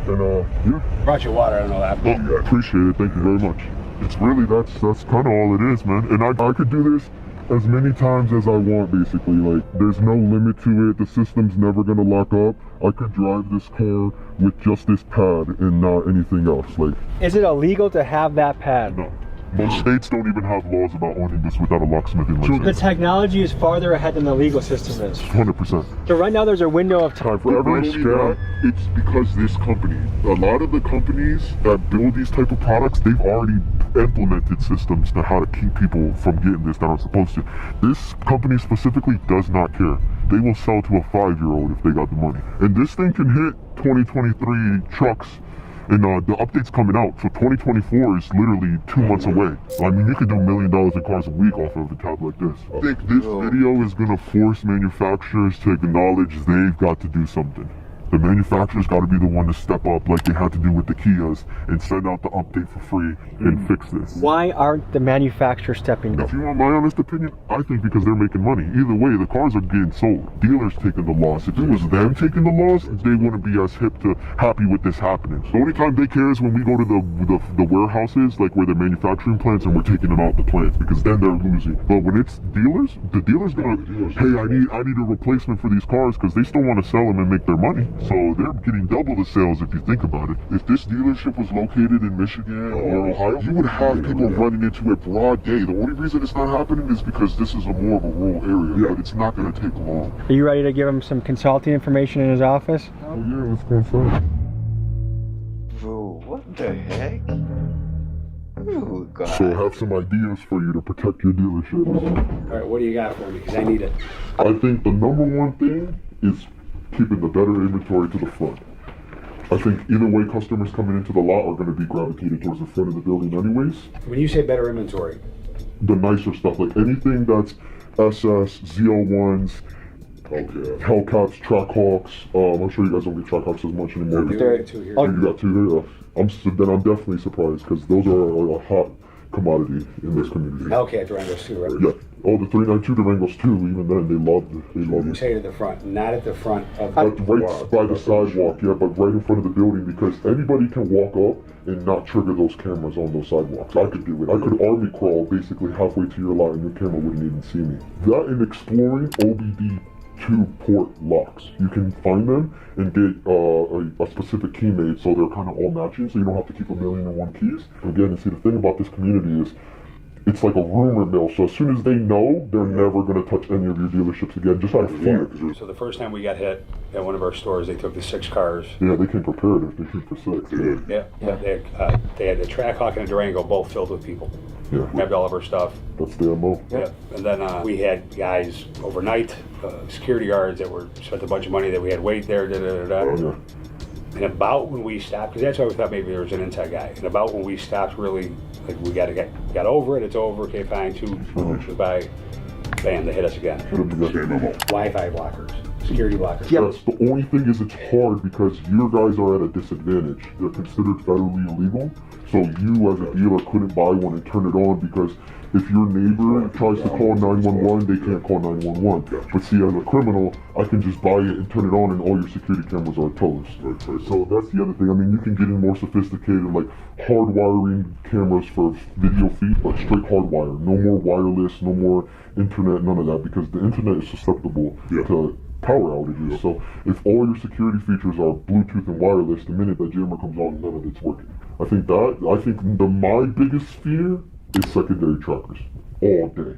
And yeah. Brought you water, I don't know that. Oh, yeah, appreciate it, thank you very much. It's really, that's kind of all it is, man. And I could do this as many times as I want, basically. Like, there's no limit to it. The system's never gonna lock up. I could drive this car with just this pad and not anything else. Like, is it illegal to have that pad? No. Most states don't even have laws about owning this without a locksmithing The license. technology is farther ahead than the legal system is. 100%. So right now there's a window of time For every scam, it's because this company, a lot of the companies that build these type of products, they've already implemented systems to how to keep people from getting this that aren't supposed to. This company specifically does not care. They will sell to a 5-year-old if they got the money. And this thing can hit 2023 trucks. And the update's coming out, so 2024 is literally 2 months away. I mean, you could do $1 million in cars a week off of a tab like this. I think this video is gonna force manufacturers to acknowledge they've got to do something. The manufacturer's got to be the one to step up like they had to do with the Kias and send out the update for free and fix this. Why aren't the manufacturers stepping up? If you want my honest opinion, I think because they're making money. Either way, the cars are getting sold. Dealers taking the loss. If it was them taking the loss, they wouldn't be as happy with this happening. The only time they care is when we go to the warehouses, like where they're manufacturing plants, and we're taking them out the plants, because then they're losing. But when it's dealers, the dealers gonna, hey, I need a replacement for these cars because they still want to sell them and make their money. So they're getting double the sales if you think about it. If this dealership was located in Michigan or Ohio, you would have people running into it broad day. The only reason it's not happening is because this is more of a rural area, but it's not going to take long. Are you ready to give him some consulting information in his office? Oh yeah, let's go inside. Bro, what the heck? Oh, God. So I have some ideas for you to protect your dealership. All right, what do you got for me? Because I need it. I think the number one thing is keeping the better inventory to the front. I think either way, customers coming into the lot are going to be gravitated towards the front of the building anyways. When you say better inventory, the nicer stuff, like anything that's SS, Z01s, Hellcats, Trackhawks. I'm sure you guys don't get Trackhawks as much anymore. there are two here. Oh, you got two there? I'm definitely surprised because those are a hot commodity in this community. Okay, Durangos too, right? Yeah. Oh, the 392 Durangos too. Even then, they love You say to the front, not at the front of the right by the sidewalk, yeah, but right in front of the building, because anybody can walk up and not trigger those cameras on those sidewalks. I could do it. I could army crawl basically halfway to your lot and your camera wouldn't even see me. That and exploring OBD2 port locks. You can find them and get a specific key made so they're kind of all matching, so you don't have to keep 1,000,001 keys. Again, and see, the thing about this community is it's like a rumor mill, so as soon as they know, they're never going to touch any of your dealerships again, just out of fear. So the first time we got hit at one of our stores, they took the 6 cars. Yeah, they came prepared if they came for 6. Yeah. They had the Trackhawk and a Durango both filled with people. Yeah. Grabbed all of our stuff. That's the MO. Yeah. And then we had guys overnight, security guards that were spent a bunch of money that we had wait there, Oh, yeah. And about when we stopped, because that's why we thought maybe there was an inside guy. And about when we stopped, really, like we got over it. It's over. Okay, fine. 2 inches by, bam, they hit us again. Wi-Fi blockers, security blockers. Yes, the only thing is it's hard because your guys are at a disadvantage. They're considered federally illegal, so you as a dealer couldn't buy one and turn it on because if your neighbor tries to call 911, they can't call 911. But see, as a criminal, I can just buy it and turn it on and all your security cameras are toast. So that's the other thing. I mean, you can get in more sophisticated, like hardwiring cameras for video feed, but straight hardwire. No more wireless, no more internet, none of that, because the internet is susceptible to power outages. So if all your security features are Bluetooth and wireless, the minute that jammer comes on, none of it's working. I think my biggest fear is secondary trackers all day.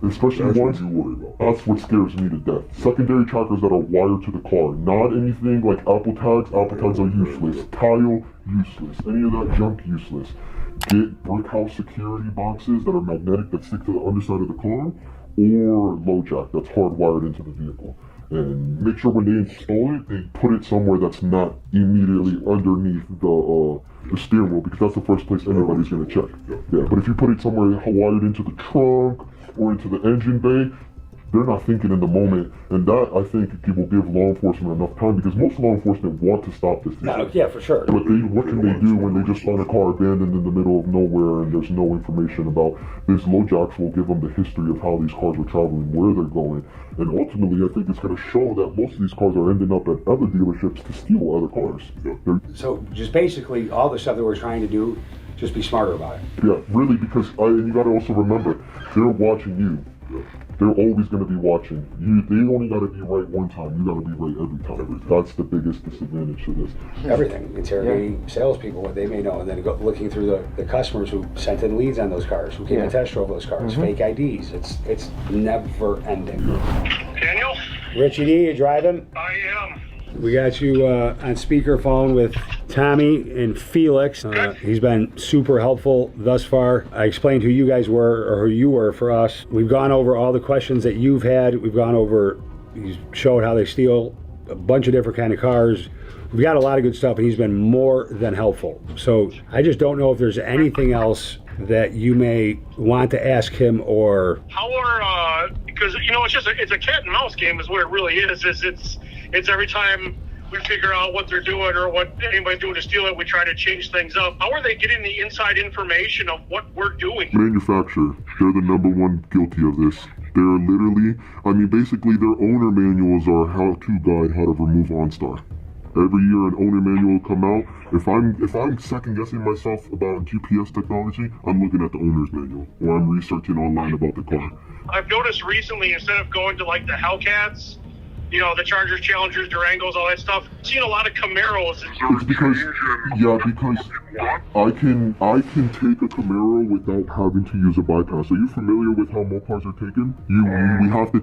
Especially ones you worry about. That's what scares me to death. Secondary trackers that are wired to the car. Not anything like Apple tags. Apple tags are useless. Tile, useless. Any of that junk, useless. Get brick house security boxes that are magnetic that stick to the underside of the car, or low jack that's hardwired into the vehicle. And make sure when they install it, they put it somewhere that's not immediately underneath the steering wheel, because that's the first place anybody's going to check. Yeah, but if you put it somewhere wired into the trunk or into the engine bay, they're not thinking in the moment, and that, I think, it will give law enforcement enough time, because most law enforcement want to stop this. Yeah, for sure. But what can they do when they just find a car abandoned in the middle of nowhere and there's no information about this? Low jacks will give them the history of how these cars are traveling, where they're going, and ultimately I think it's going to show that most of these cars are ending up at other dealerships to steal other cars. So just basically all the stuff that we're trying to do, just be smarter about it. Yeah, really, because and you got to also remember, they're watching you. They're always going to be watching. They only got to be right one time. You got to be right every time. That's the biggest disadvantage to this. Everything. Interrogating salespeople, what they may know, and then looking through the customers who sent in leads on those cars, who came to test drove those cars, fake IDs. It's never ending. Daniel? Richie D, you driving? I am. We got you on speakerphone with Tommy and Felix. He's been super helpful thus far. I explained who you guys were, or who you were for us. We've gone over all the questions that you've had. We've gone over, he's showed how they steal a bunch of different kind of cars. We've got a lot of good stuff, and he's been more than helpful. So I just don't know if there's anything else that you may want to ask him, or how are because you know it's a cat and mouse game is what it really is. It's every time we figure out what they're doing or what anybody's doing to steal it, we try to change things up. How are they getting the inside information of what we're doing? Manufacturer, they're the #1 guilty of this. They're literally, I mean, basically their owner manuals are a how-to guide how to remove OnStar. Every year an owner manual will come out. If I'm second guessing myself about GPS technology, I'm looking at the owner's manual, or I'm researching online about the car. I've noticed recently, instead of going to like the Hellcats, you know, the Chargers, Challengers, Durangos, all that stuff, I've seen a lot of Camaros. It's because I can take a Camaro without having to use a bypass. Are you familiar with how Mopars are taken? We have to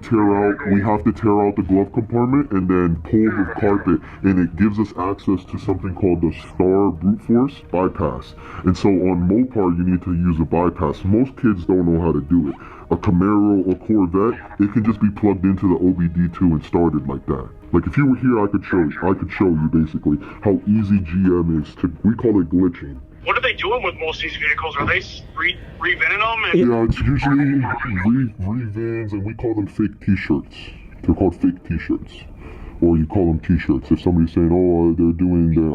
tear out the glove compartment and then pull the carpet, and it gives us access to something called the Star Brute Force bypass. And so on Mopar, you need to use a bypass. Most kids don't know how to do it. A Camaro or Corvette, it can just be plugged into the OBD2 and started like that. Like if you were here, I could show you basically how easy GM is to, we call it glitching. What are they doing with most of these vehicles? Are they re-vinning them? Yeah, it's usually re-vans, and we call them fake t-shirts. They're called fake t-shirts. Or you call them t-shirts. If somebody's saying, oh,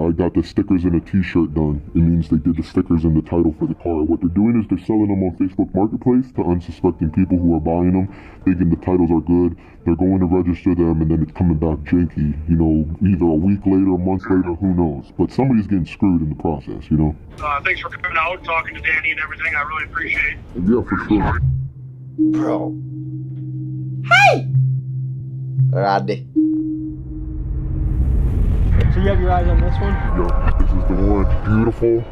I got the stickers in a t-shirt done, it means they did the stickers in the title for the car. What they're doing is they're selling them on Facebook Marketplace to unsuspecting people who are buying them, thinking the titles are good. They're going to register them, and then it's coming back janky, you know, either a week later, a month later, who knows. But somebody's getting screwed in the process, you know? Thanks for coming out, talking to Danny and everything. I really appreciate it. Yeah, for sure. Bro. Hey! Ready. So you have your eyes on this one? Yeah, this is the one. Beautiful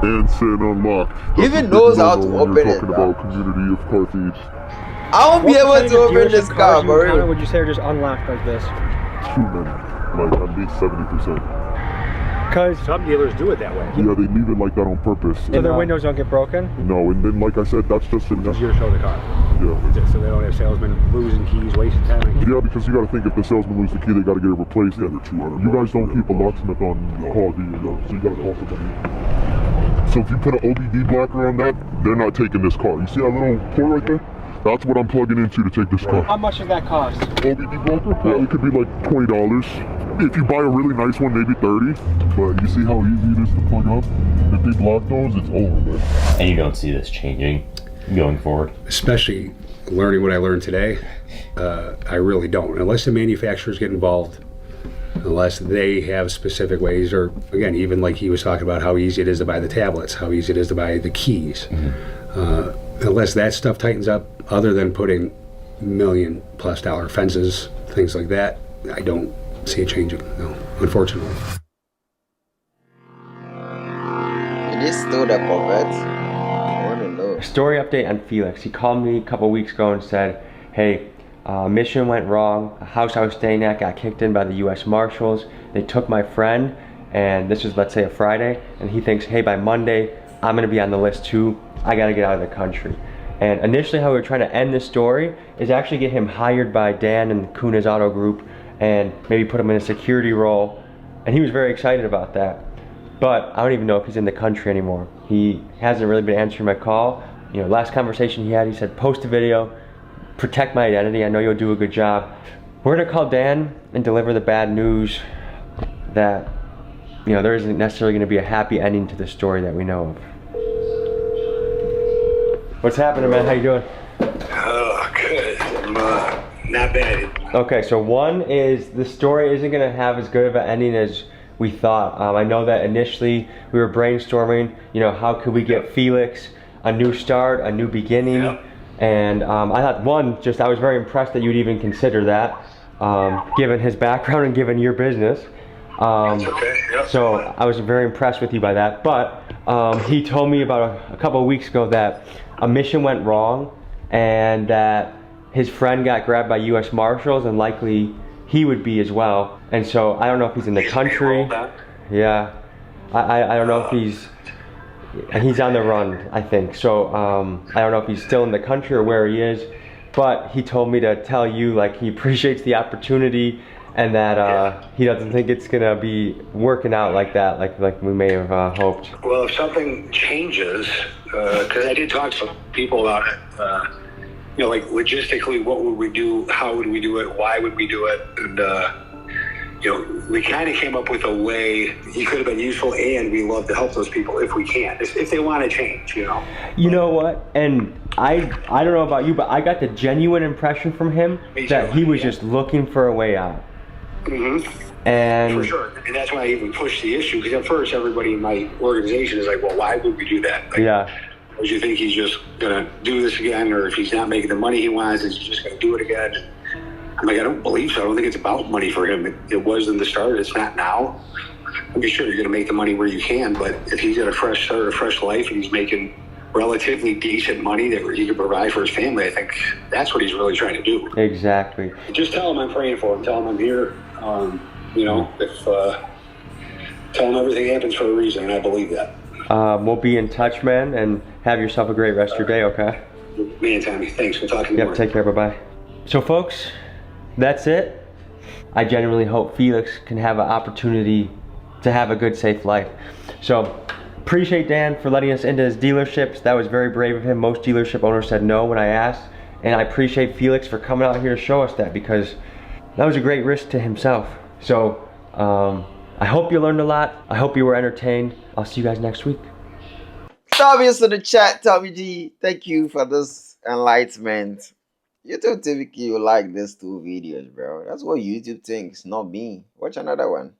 and sitting unlocked. He even knows how to open it. Talking about community of car thieves. I won't be able to open this car, bro. Would you say are just unlocked like this? Too many. Like at least 70%. Because some dealers do it that way. Yeah, they leave it like that on purpose. So their windows don't get broken? No, and then like I said, that's just easier to show the car. Yeah. So they don't have salesmen losing keys, wasting time. Yeah, because you got to think if the salesman loses the key, they got to get it replaced. Yeah, you guys don't keep a locksmith on call, do you? So you got to call somebody. So if you put an OBD blocker on that, they're not taking this car. You see that little port right there? That's what I'm plugging into to take this car. How much does that cost? OBD blocker? Well, it could be like $20. If you buy a really nice one, maybe 30. But you see how easy it is to plug up? If they block those, it's over. And you don't see this changing going forward? Especially learning what I learned today, I really don't. Unless the manufacturers get involved, unless they have specific ways, or again, even like he was talking about how easy it is to buy the tablets, how easy it is to buy the keys. Unless that stuff tightens up, other than putting $1 million+ fences, things like that, I don't see it changing, no, unfortunately. It is still the Corvette. I want to know. Story update on Felix. He called me a couple weeks ago and said, hey, mission went wrong. A house I was staying at got kicked in by the US Marshals. They took my friend, and this was, let's say, a Friday, and he thinks, hey, by Monday, I'm gonna be on the list too. I gotta get out of the country. And initially how we were trying to end this story is actually get him hired by Dan and Kuna's Auto Group and maybe put him in a security role. And he was very excited about that. But I don't even know if he's in the country anymore. He hasn't really been answering my call. You know, last conversation he had, he said, post a video, protect my identity, I know you'll do a good job. We're gonna call Dan and deliver the bad news that, you know, there isn't necessarily gonna be a happy ending to the story that we know of. What's happening, man? How you doing? Oh, good. Not bad. Okay, so one is the story isn't going to have as good of an ending as we thought. I know that initially we were brainstorming, you know, how could we get Felix a new start, a new beginning, And I thought, one, just I was very impressed that you'd even consider that, given his background and given your business. So I was very impressed with you by that. But he told me about a couple of weeks ago that a mission went wrong and that his friend got grabbed by U.S. Marshals, and likely he would be as well. And so I don't know if he's in the country. Yeah, I don't know if he's on the run, I think. So I don't know if he's still in the country or where he is. But he told me to tell you, like, he appreciates the opportunity and that he doesn't think it's gonna be working out like that, like we may have hoped. Well, if something changes, because I did talk to some people about it, you know, like logistically, what would we do? How would we do it? Why would we do it? And you know, we kind of came up with a way he could have been useful, and we love to help those people if we can, if they want to change, you know. You know what? And I don't know about you, but I got the genuine impression from him that he was just looking for a way out. And for sure, and that's why I even pushed the issue, because at first everybody in my organization is like, well, why would we do that? Like, yeah. Or do you think he's just gonna do this again, or if he's not making the money he wants, is he just gonna do it again? I'm like, I don't believe so. I don't think it's about money for him. It was in the start. It's not now. I mean, sure, you're gonna make the money where you can, but if he's got a fresh start, a fresh life, and he's making relatively decent money that he can provide for his family, I think that's what he's really trying to do. Exactly. Just tell him I'm praying for him. Tell him I'm here. You know, tell him everything happens for a reason, and I believe that. We'll be in touch, man, and have yourself a great rest of your day, okay? Me and Tommy, thanks. We'll talk to you Yep, take care, bye-bye. So, folks, that's it. I genuinely hope Felix can have an opportunity to have a good, safe life. So, appreciate Dan for letting us into his dealerships. That was very brave of him. Most dealership owners said no when I asked. And I appreciate Felix for coming out here to show us that, because that was a great risk to himself. So, I hope you learned a lot. I hope you were entertained. I'll see you guys next week. Tommy's in the chat, Tommy G. Thank you for this enlightenment. YouTube typically you like these two videos, bro. That's what YouTube thinks, not me. Watch another one.